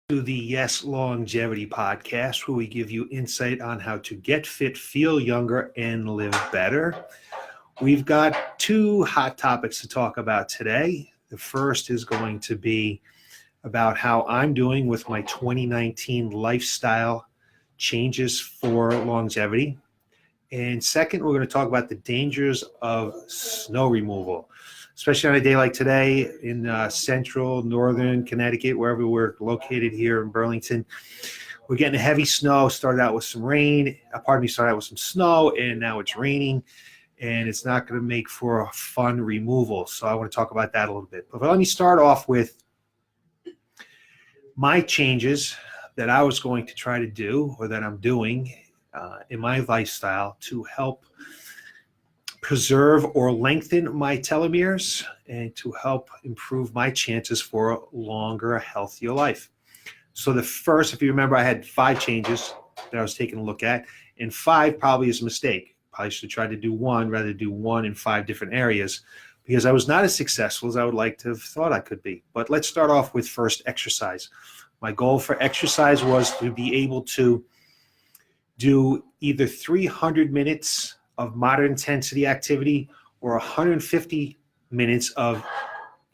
To the Yes Longevity Podcast, where we give you insight on how to get fit, feel younger, and live better. We've got two hot topics to talk about today. The first is going to be about how I'm doing with my 2019 lifestyle changes for longevity. And second, we're going to talk about the dangers of snow removal, especially on a day like today in central, northern Connecticut, wherever we're located here in Burlington. We're getting a heavy snow. Started out with some rain. Started out with some snow, and now it's raining, and it's not going to make for a fun removal. So I want to talk about that a little bit. But let me start off with my changes that I was going to try to do, or that I'm doing in my lifestyle to help preserve or lengthen my telomeres and to help improve my chances for a longer, healthier life. So the first, if you remember, I had 5 changes that I was taking a look at, and 5 probably is a mistake. Probably should try to do one rather than do one in 5 different areas, because I was not as successful as I would like to have thought I could be. But let's start off with first exercise. My goal for exercise was to be able to do either 300 minutes of moderate intensity activity or 150 minutes of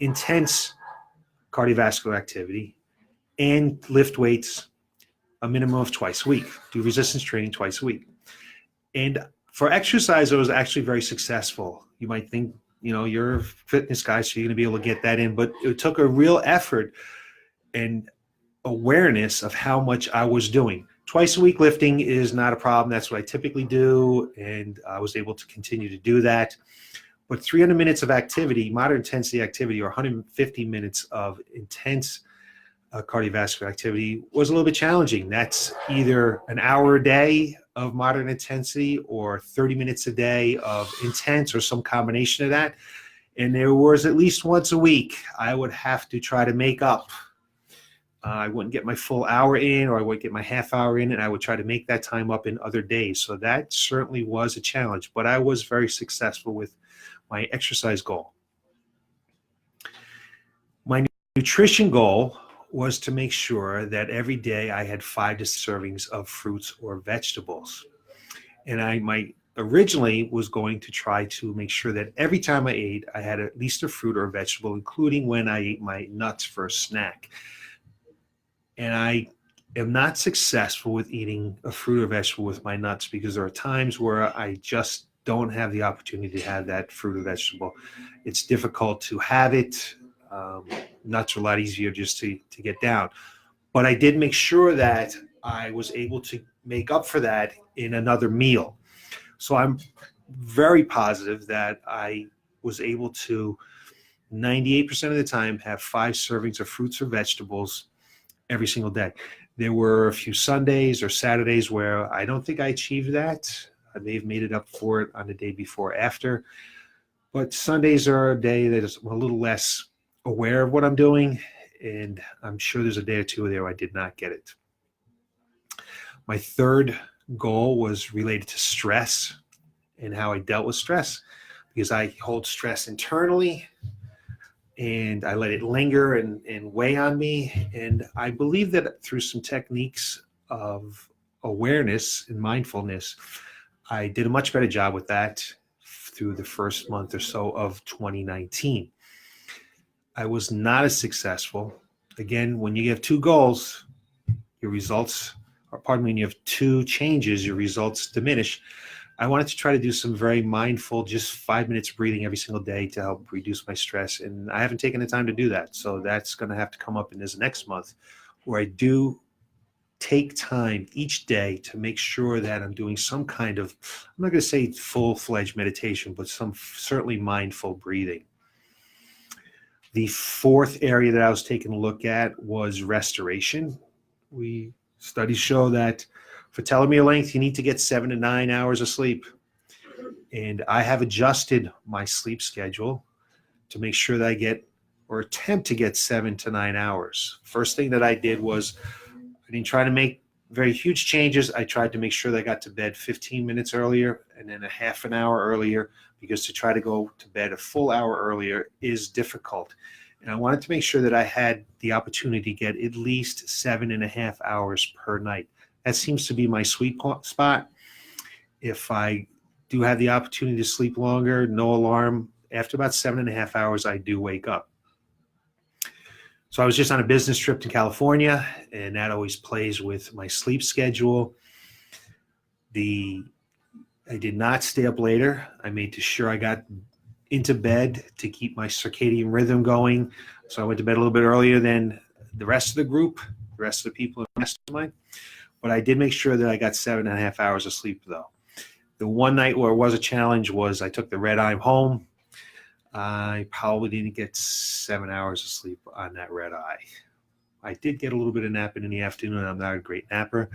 intense cardiovascular activity, and lift weights a minimum of twice a week. Do resistance training twice a week. And for exercise, I was actually very successful. You might think, you're a fitness guy, so you're going to be able to get that in. But it took a real effort and awareness of how much I was doing. Twice a week lifting is not a problem. That's what I typically do, and I was able to continue to do that. But 300 minutes of activity, moderate intensity activity, or 150 minutes of intense cardiovascular activity was a little bit challenging. That's either an hour a day of moderate intensity or 30 minutes a day of intense, or some combination of that. And there was at least once a week I would have to try to make up. I wouldn't get my full hour in, or I would get my half hour in, and I would try to make that time up in other days. So that certainly was a challenge, but I was very successful with my exercise goal. My nutrition goal was to make sure that every day I had 5 servings of fruits or vegetables. And I originally was going to try to make sure that every time I ate, I had at least a fruit or a vegetable, including when I ate my nuts for a snack. And I am not successful with eating a fruit or vegetable with my nuts, because there are times where I just don't have the opportunity to have that fruit or vegetable. It's difficult to have it. Nuts are a lot easier just to get down. But I did make sure that I was able to make up for that in another meal. So I'm very positive that I was able to, 98% of the time, have 5 servings of fruits or vegetables every single day. There were a few Sundays or Saturdays where I don't think I achieved that. I may have made it up for it on the day before or after. But Sundays are a day that is a little less aware of what I'm doing, and I'm sure there's a day or two there I did not get it. My third goal was related to stress and how I dealt with stress, because I hold stress internally and I let it linger and weigh on me. And I believe that through some techniques of awareness and mindfulness, I did a much better job with that through the first month or so of 2019. I was not as successful. Again, when you have 2 goals, your results, when you have 2 changes, your results diminish. I wanted to try to do some very mindful, just 5 minutes breathing every single day to help reduce my stress. And I haven't taken the time to do that. So that's going to have to come up in this next month, where I do take time each day to make sure that I'm doing some kind of, I'm not going to say full-fledged meditation, but some certainly mindful breathing. The fourth area that I was taking a look at was restoration. Studies show that for telomere length, you need to get 7 to 9 hours of sleep. And I have adjusted my sleep schedule to make sure that I get, or attempt to get, 7 to 9 hours. First thing that I did was, I didn't try to make very huge changes. I tried to make sure that I got to bed 15 minutes earlier and then a half an hour earlier, because to try to go to bed a full hour earlier is difficult. And I wanted to make sure that I had the opportunity to get at least 7.5 hours per night. That seems to be my sweet spot. If I do have the opportunity to sleep longer, no alarm, after about 7.5 hours, I do wake up. So I was just on a business trip to California, and that always plays with my sleep schedule. I did not stay up later. I made sure I got into bed to keep my circadian rhythm going. So I went to bed a little bit earlier than the rest of the group, the rest of the people in the mastermind. But I did make sure that I got 7.5 hours of sleep, though. The one night where it was a challenge was I took the red eye home. I probably didn't get 7 hours of sleep on that red eye. I did get a little bit of napping in the afternoon. I'm not a great napper.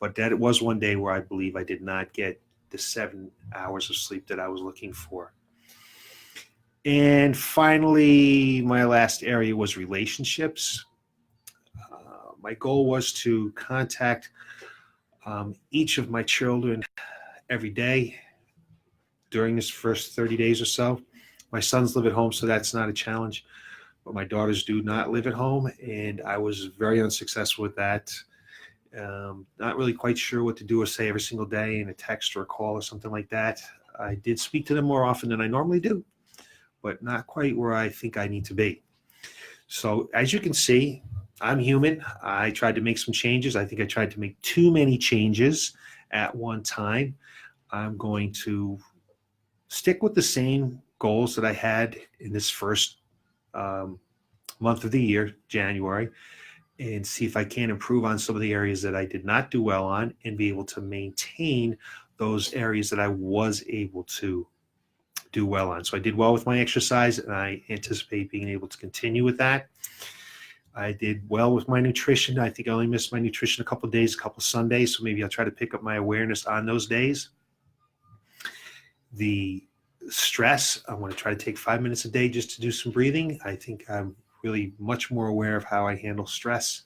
But that was one day where I believe I did not get the 7 hours of sleep that I was looking for. And finally, my last area was relationships. My goal was to contact each of my children every day during this first 30 days or so. My sons live at home, so that's not a challenge. But my daughters do not live at home, and I was very unsuccessful with that. Not really quite sure what to do or say every single day in a text or a call or something like that. I did speak to them more often than I normally do, but not quite where I think I need to be. So as you can see, I'm human. I tried to make some changes. I think I tried to make too many changes at one time. I'm going to stick with the same goals that I had in this first month of the year, January, and see if I can improve on some of the areas that I did not do well on and be able to maintain those areas that I was able to do well on. So I did well with my exercise, and I anticipate being able to continue with that. I did well with my nutrition. I think I only missed my nutrition a couple of days, a couple of Sundays, so maybe I'll try to pick up my awareness on those days. The stress, I want to try to take 5 minutes a day just to do some breathing. I think I'm really much more aware of how I handle stress.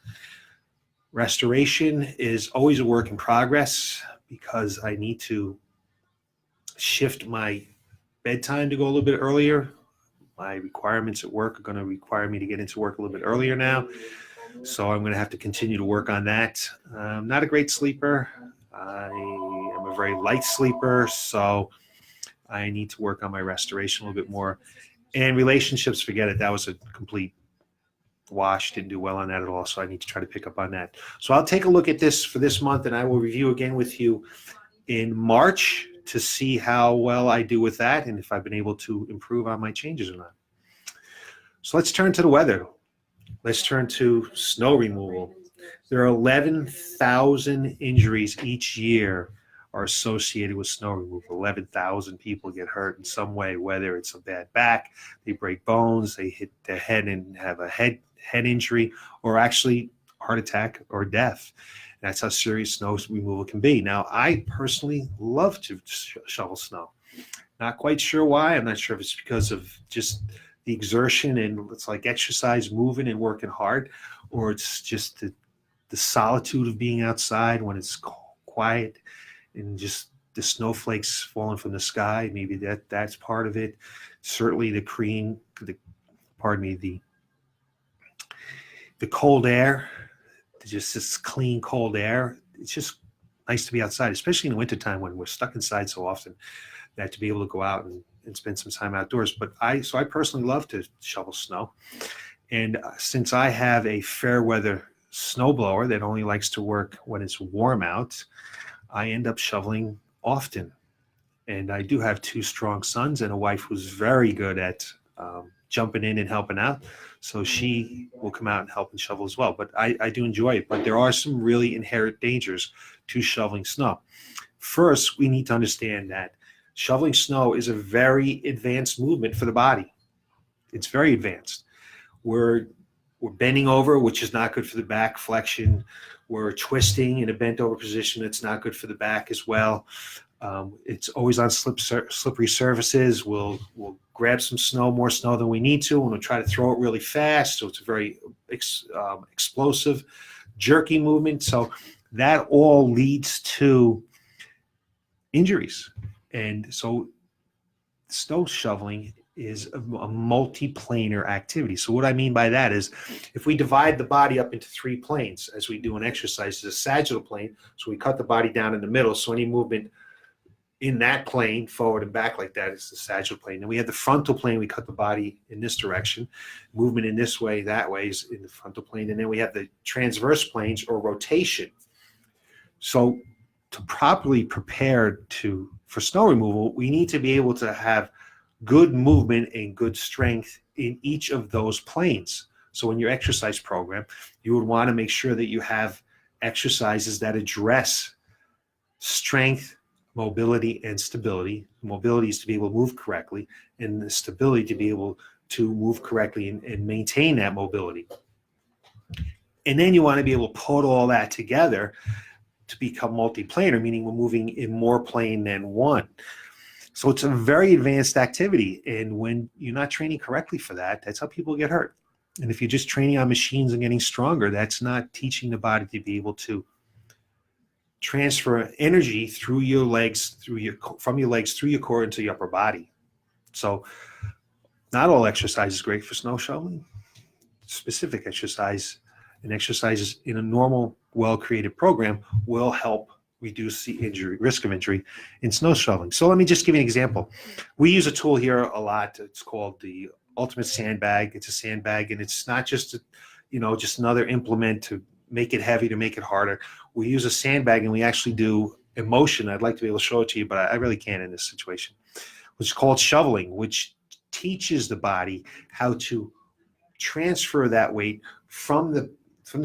Restoration is always a work in progress because I need to shift my bedtime to go a little bit earlier. My requirements at work are going to require me to get into work a little bit earlier now. So I'm going to have to continue to work on that. I'm not a great sleeper. I am a very light sleeper, so I need to work on my restoration a little bit more. And relationships, forget it. That was a complete wash. Didn't do well on that at all, so I need to try to pick up on that. So I'll take a look at this for this month, and I will review again with you in March to see how well I do with that and if I've been able to improve on my changes or not. So let's turn to the weather. Let's turn to snow removal. There are 11,000 injuries each year are associated with snow removal. 11,000 people get hurt in some way, whether it's a bad back, they break bones, they hit their head and have a head injury, or actually heart attack or death. That's how serious snow removal can be. Now, I personally love to shovel snow. Not quite sure why. I'm not sure if it's because of just the exertion and it's like exercise, moving and working hard, or it's just the solitude of being outside when it's quiet and just the snowflakes falling from the sky. Maybe that's part of it. Certainly the cold air, just this clean, cold air. It's just nice to be outside, especially in the wintertime when we're stuck inside so often, that to be able to go out and spend some time outdoors. But I personally love to shovel snow. And since I have a fair weather snowblower that only likes to work when it's warm out, I end up shoveling often. And I do have two strong sons and a wife who's very good at jumping in and helping out. So she will come out and help and shovel as well. But I do enjoy it. But there are some really inherent dangers to shoveling snow. First, we need to understand that shoveling snow is a very advanced movement for the body. It's very advanced. We're bending over, which is not good for the back flexion. We're twisting in a bent over position. That's not good for the back as well. It's always on slippery surfaces. We'll grab some snow, more snow than we need to, and we'll try to throw it really fast. So it's a very explosive, jerky movement. So that all leads to injuries. And so snow shoveling is a multiplanar activity. So what I mean by that is if we divide the body up into 3 planes, as we do in exercise, there's a sagittal plane, so we cut the body down in the middle, so any movement in that plane, forward and back like that, is the sagittal plane. Then we have the frontal plane, we cut the body in this direction. Movement in this way, that way is in the frontal plane. And then we have the transverse planes, or rotation. So to properly prepare for snow removal, we need to be able to have good movement and good strength in each of those planes. So in your exercise program, you would want to make sure that you have exercises that address strength, mobility, and stability. Mobility is to be able to move correctly, and the stability to be able to move correctly and maintain that mobility. And then you want to be able to put all that together to become multiplanar, meaning we're moving in more plane than one. So it's a very advanced activity. And when you're not training correctly for that, that's how people get hurt. And if you're just training on machines and getting stronger, that's not teaching the body to be able to transfer energy through your legs, from your legs through your core into your upper body. So not all exercise is great for snow shoveling. Specific exercise and exercises in a normal, well-created program will help reduce the risk of injury in snow shoveling. So let me just give you an example. We use a tool here a lot. It's called the Ultimate Sandbag. It's a sandbag, and it's not just just another implement to make it heavy, to make it harder. We use a sandbag, and we actually do a motion. I'd like to be able to show it to you, but I really can't in this situation, which is called shoveling, which teaches the body how to transfer that weight from the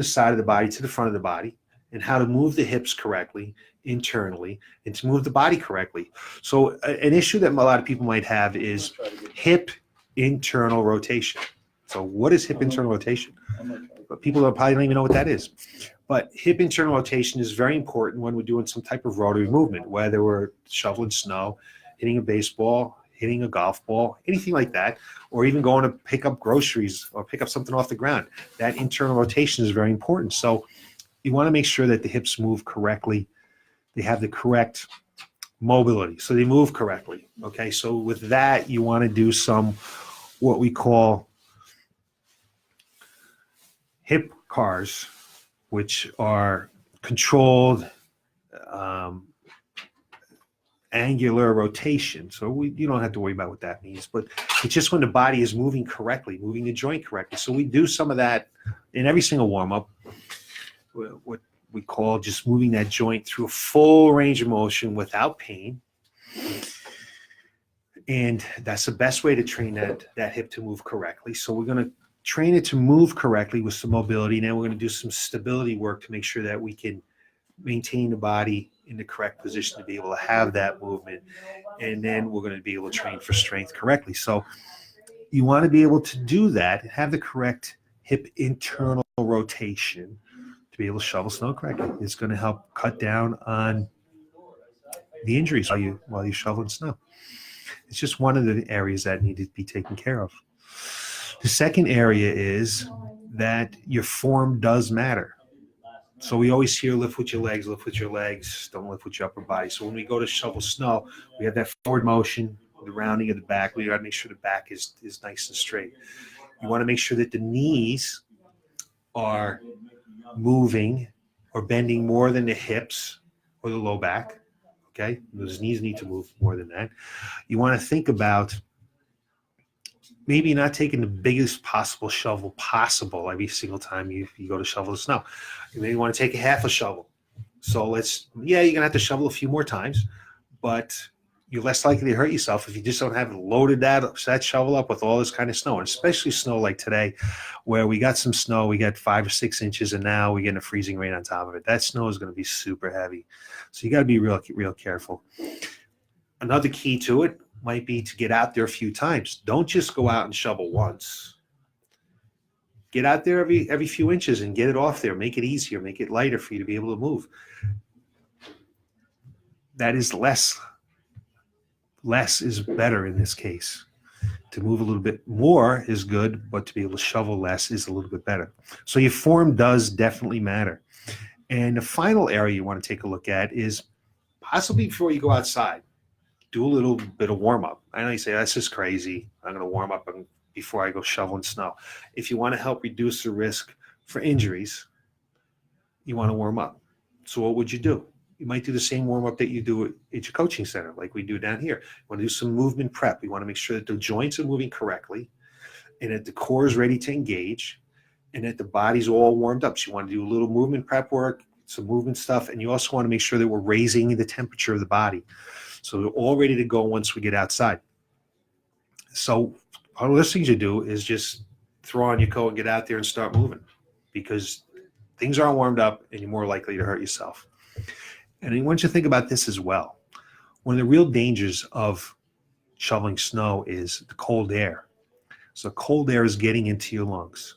side of the body to the front of the body, and how to move the hips correctly internally, and to move the body correctly. So an issue that a lot of people might have is hip internal rotation. So what is hip internal rotation? But people probably don't even know what that is. But hip internal rotation is very important when we're doing some type of rotary movement, whether we're shoveling snow, hitting a baseball, hitting a golf ball, anything like that, or even going to pick up groceries or pick up something off the ground. That internal rotation is very important. So you want to make sure that the hips move correctly. They have the correct mobility, so they move correctly. Okay, so with that, you want to do some what we call hip cars, which are controlled angular rotation. So you don't have to worry about what that means, but it's just when the body is moving correctly, moving the joint correctly. So we do some of that in every single warm-up, what we call just moving that joint through a full range of motion without pain. And that's the best way to train that hip to move correctly. So we're going to train it to move correctly with some mobility. Now we're going to do some stability work to make sure that we can maintain the body in the correct position to be able to have that movement. And then we're going to be able to train for strength correctly. So you want to be able to do that and have the correct hip internal rotation to be able to shovel snow correctly. It's going to help cut down on the injuries while you're shoveling snow. It's just one of the areas that need to be taken care of. The second area is that your form does matter. So we always hear lift with your legs, don't lift with your upper body. So when we go to shovel snow, we have that forward motion, the rounding of the back. We got to make sure the back is nice and straight. You want to make sure that the knees are moving or bending more than the hips or the low back. Okay, those knees need to move more than that. You want to think about maybe not taking the biggest possible shovel possible every single time you go to shovel the snow. You maybe want to take a half a shovel. So you're going to have to shovel a few more times, but you're less likely to hurt yourself if you just don't have loaded that shovel up with all this kind of snow, and especially snow like today, where we got some snow, we got 5 or 6 inches, and now we're getting a freezing rain on top of it. That snow is going to be super heavy. So you got to be real careful. Another key to it might be to get out there a few times. Don't just go out and shovel once. Get out there every few inches and get it off there. Make it easier, make it lighter for you to be able to move. That is less. Less is better in this case. To move a little bit more is good, but to be able to shovel less is a little bit better. So your form does definitely matter. And the final area you want to take a look at is possibly before you go outside. do a little bit of warm up. I know you say, that's just crazy. I'm going to warm up before I go shoveling snow. If you want to help reduce the risk for injuries, you want to warm up. So what would you do? You might do the same warm up that you do at your coaching center, like we do down here. You want to do some movement prep. You want to make sure that the joints are moving correctly and that the core is ready to engage and that the body's all warmed up. So you want to do a little movement prep work, some movement stuff, and you also want to make sure that we're raising the temperature of the body. So we're all ready to go once we get outside. So one of the things you do is just throw on your coat and get out there and start moving, because things aren't warmed up and you're more likely to hurt yourself. And I want you to think about this as well. One of the real dangers of shoveling snow is the cold air. So cold air is getting into your lungs.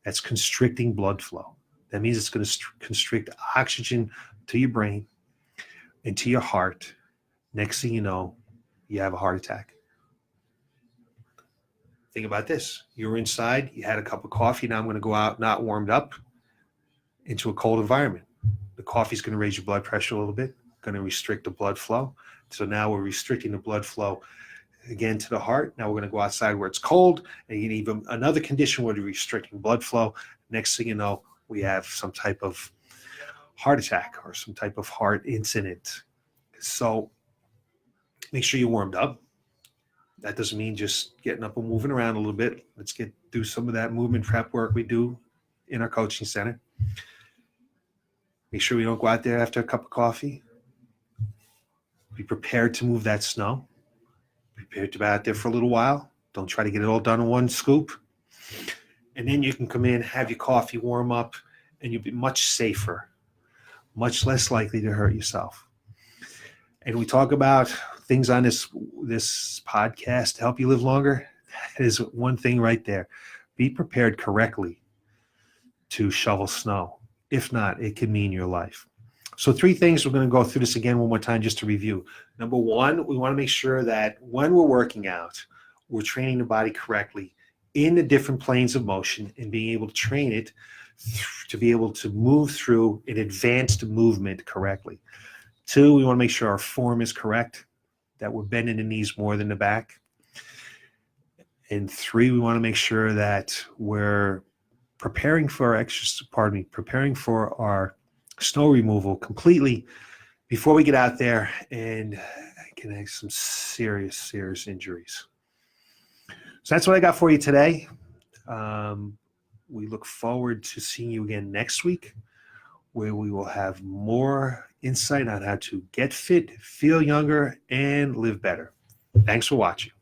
That's constricting blood flow. That means it's going to constrict oxygen to your brain and to your heart. Next thing you know, you have a heart attack. Think about this. You were inside, you had a cup of coffee. Now I'm going to go out not warmed up into a cold environment. The coffee is going to raise your blood pressure a little bit, going to restrict the blood flow. So now we're restricting the blood flow again to the heart. Now we're going to go outside where it's cold, and you need even another condition where you're restricting blood flow. Next thing you know, we have some type of heart attack or some type of heart incident. So make sure you're warmed up. That doesn't mean just getting up and moving around a little bit. Let's do some of that movement prep work we do in our coaching center. Make sure we don't go out there after a cup of coffee. Be prepared to move that snow. Be prepared to be out there for a little while. Don't try to get it all done in one scoop. And then you can come in, have your coffee, warm up, and you'll be much safer, much less likely to hurt yourself. And we talk about things on this podcast to help you live longer. That is one thing right there. Be prepared correctly to shovel snow. If not, it can mean your life. So 3 things, we're going to go through this again one more time just to review. Number 1, we want to make sure that when we're working out, we're training the body correctly in the different planes of motion and being able to train it to be able to move through an advanced movement correctly. 2, we want to make sure our form is correct, that we're bending the knees more than the back. And 3, we want to make sure that we're preparing for our snow removal completely before we get out there and can have some serious injuries. So that's what I got for you today. We look forward to seeing you again next week, where we will have more insight on how to get fit, feel younger, and live better. Thanks for watching.